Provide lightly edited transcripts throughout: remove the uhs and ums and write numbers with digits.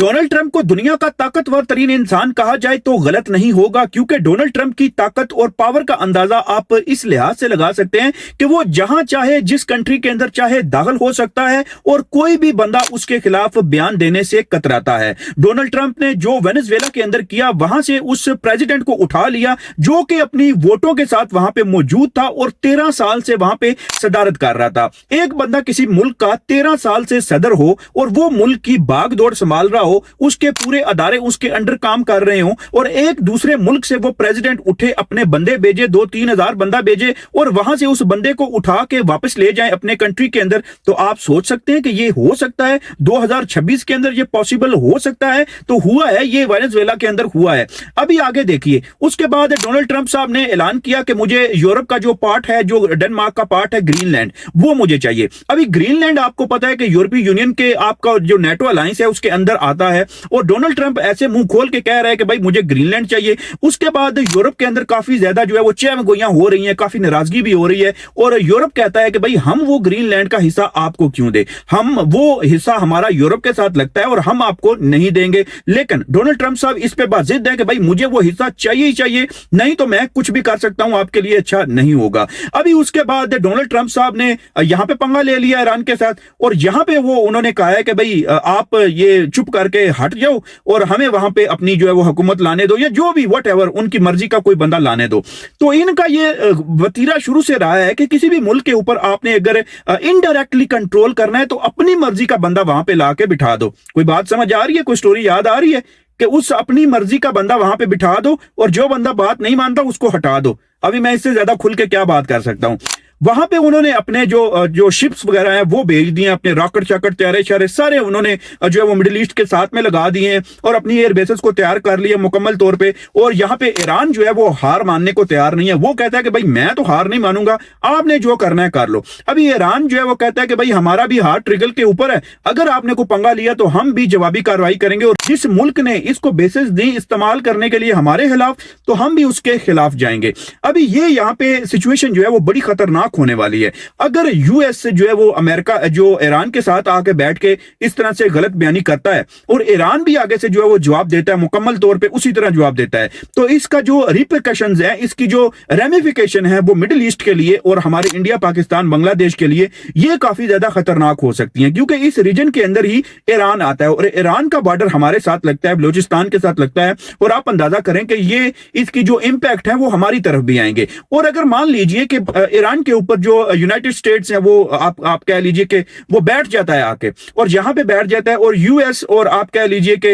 Donald Trump को दुनिया का ताकतवर तरीन इंसान कहा जाए तो गलत नहीं होगा, क्योंकि डोनाल्ड ट्रंप की ताकत और पावर का अंदाजा आप इस लिहाज से लगा सकते हैं कि वो जहां चाहे जिस कंट्री के अंदर चाहे दाखिल हो सकता है और कोई भी बंदा उसके खिलाफ बयान देने से कतराता है। डोनाल्ड ट्रंप ने जो वेनेजुएला के अंदर किया, वहां से उस प्रेसिडेंट को उठा लिया जो कि अपनी वोटों के साथ वहां पे मौजूद था और 13 साल से वहां पे सदारत कर रहा था। एक बंदा किसी मुल्क का 13 साल से सदर हो और वो मुल्क की बागडोर संभाल रहा हो, उसके पूरे अदारे उसके अंडर काम कर रहे हो, और एक दूसरे मुल्क से वो प्रेसिडेंट उठे, अपने बंदे भेजे, 2-3 हजार बंदा भेजे और वहां से उस बंदे को उठा के वापस ले जाए अपने कंट्री के अंदर, तो आप सोच सकते हैं कि ये हो सकता है 2026 के अंदर ये पॉसिबल हो सकता है। तो हुआ है, ये वेनेजुएला के अंदर हुआ है। अभी आगे देखिए, उसके बाद डोनाल्ड ट्रंप साहब ने ऐलान किया कि मुझे यूरोप का जो पार्ट है, जो डेनमार्क का पार्ट है, ग्रीनलैंड, वो मुझे चाहिए। अभी ग्रीनलैंड आपको पता है कि यूरोपीय यूनियन के आपका जो नेटो अलायंस है उसके अंदर आता है, और डोनाल्ड ट्रंप ऐसे मुंह खोल के कह रहा है कि भाई मुझे ग्रीनलैंड चाहिए। उसके बाद यूरोप के अंदर काफी ज्यादा जो है वो चहमगोइयां हो रही हैं, काफी नाराजगी भी हो रही है, और यूरोप कहता है कि भाई हम वो ग्रीनलैंड का हिस्सा आपको क्यों दे, हम वो हिस्सा हमारा यूरोप के साथ लगता है और हम आपको नहीं देंगे। लेकिन डोनाल्ड ट्रंप साहब इस पे बाजिद है कि भाई मुझे वो हिस्सा चाहिए ही चाहिए, नहीं तो मैं कुछ भी कर सकता हूं, आपके लिए अच्छा नहीं होगा। अभी उसके बाद डोनाल्ड ट्रंप साहब ने यहां पे पंगा ले लिया ईरान के साथ, और यहां पे वो उन्होंने कहा है कि भाई आप ये चुप करके हट जाओ और हमें वहां पे अपनी जो है वो हुकूमत लाने दो, या जो भी व्हाटएवर उनकी मर्जी का कोई बंदा लाने दो। तो इनका ये वतीरा शुरू से रहा है कि किसी भी मुल्क के ऊपर आपने अगर इनडायरेक्टली कंट्रोल करना है तो अपनी मर्जी का बंदा वहां पे लाके बिठा दो। कोई बात समझ आ रही है, कोई स्टोरी याद आ रही है कि उस अपनी मर्जी का बंदा वहां पे बिठा दो और जो बंदा बात नहीं मानता उसको हटा दो। अभी मैं इससे ज्यादा खुल के क्या बात कर सकता हूं। वहां पे उन्होंने अपने जो शिप्स वगैरह हैं वो भेज दिए, अपने रॉकेट शाकेट तैयारे शारे सारे उन्होंने जो है वो मिडिल ईस्ट के साथ में लगा दिए हैं और अपनी एयर बेसेस को तैयार कर लिया मुकम्मल तौर पे। और यहाँ पे ईरान जो है वो हार मानने को तैयार नहीं है, वो कहता है कि भाई मैं तो हार नहीं मानूंगा, आपने जो करना है कर लो। अभी ईरान जो है वो कहता है कि भाई हमारा भी हाथ ट्रिगल के ऊपर है, अगर आपने को पंगा लिया तो हम भी जवाबी कार्रवाई करेंगे, और जिस मुल्क ने इसको बेसिस दी इस्तेमाल करने के लिए हमारे खिलाफ, तो हम भी उसके खिलाफ जाएंगे। अभी ये यहाँ पे सिचुएशन जो है वो बड़ी खतरनाक होने वाली है। अगर यूएस से जो है वो अमेरिका जो ईरान के साथ आके बैठ के इस तरह से गलत बयानी करता है और ईरान भी आगे से जो है वो जवाब देता है, मुकम्मल तौर पे उसी तरह जवाब देता है, तो इसका जो रिपरकशंस है, इसकी जो रेमिफिकेशन है वो मिडिल ईस्ट के लिए और हमारे इंडिया, पाकिस्तान, बांग्लादेश के लिए ये काफी ज्यादा खतरनाक हो सकती है, क्योंकि इस रीजन के अंदर ही ईरान आता है और ईरान का बॉर्डर हमारे साथ लगता है, बलूचिस्तान के साथ लगता है, और आप अंदाजा करें कि ये इसकी जो इंपैक्ट है वो हमारी तरफ भी आएंगे। और अगर मान लीजिए कि ईरान के ऊपर जो यूनाइटेड स्टेट्स है वो आप कह लीजिए कि वो बैठ जाता है आके और यहां पे बैठ जाता है, और यूएस और आप कह लीजिए कि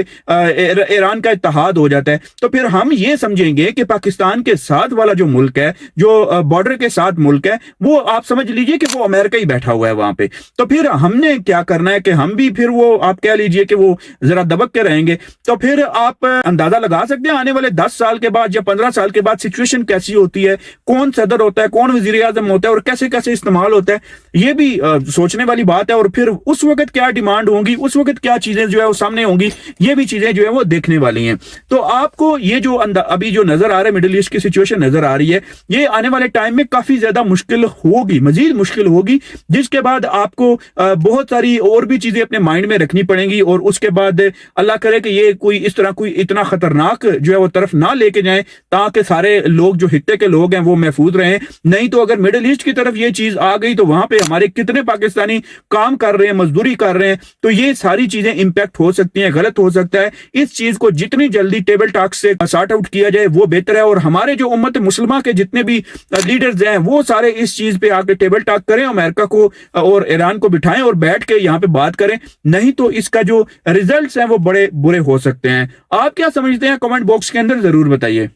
ईरान का इत्तेहाद हो जाता है, तो फिर हम ये समझेंगे कि पाकिस्तान के साथ वाला जो मुल्क है, जो बॉर्डर के साथ मुल्क है, वो आप समझ लीजिए कि वो अमेरिका ही बैठा हुआ है वहां पे। तो फिर हमने क्या करना है कि हम भी फिर वो आप कह लीजिए कि वो जरा दबक के रहेंगे। तो फिर आप अंदाजा लगा सकते हैं आने वाले 10 साल के बाद या 15 साल के बाद सिचुएशन कैसी होती है, कौन सदर होता है, कौन वजीर आजम होता है और कैसे कैसे इस्तेमाल होता है। ये भी सोचने वाली बात है, और फिर उस वक्त क्या डिमांड होंगी, उस वक्त क्या चीजें जो है वो सामने होंगी, ये भी चीजें जो है वो देखने वाली हैं। तो आपको ये जो अभी जो नजर आ रहा है मिडिल ईस्ट की सिचुएशन नजर आ रही है, ये आने वाले टाइम में काफी ज्यादा मुश्किल होगी, मजीद मुश्किल होगी, जिसके बाद आपको बहुत सारी और भी चीजें अपने माइंड में रखनी पड़ेंगी, और उसके बाद अल्लाह करे कि ये कोई इस तरह कोई इतना खतरनाक जो है वो तरफ ना लेके जाए, ताकि सारे लोग जो हित्ते के लोग हैं वो महफूज रहें। नहीं तो अगर मिडिल ईस्ट की तरफ ये चीज आ गई तो वहां पे हमारे कितने पाकिस्तानी काम कर रहे हैं, मजदूरी कर रहे हैं, तो ये सारी चीजें इंपैक्ट हो सकती हैं, गलत हो सकता है। इस चीज को जितनी जल्दी टेबल टॉक से सॉर्ट आउट किया जाए वो बेहतर है, और हमारे जो उम्मत मुस्लिमा के जितने भी लीडर्स हैं वो सारे इस चीज पे आके टेबल टॉक करें, अमेरिका को और ईरान को बिठाएं और बैठ के यहाँ पे बात करें, नहीं तो इसका जो रिजल्ट्स हैं वो बड़े बुरे हो सकते हैं। आप क्या समझते हैं, कमेंट बॉक्स के अंदर जरूर बताइए।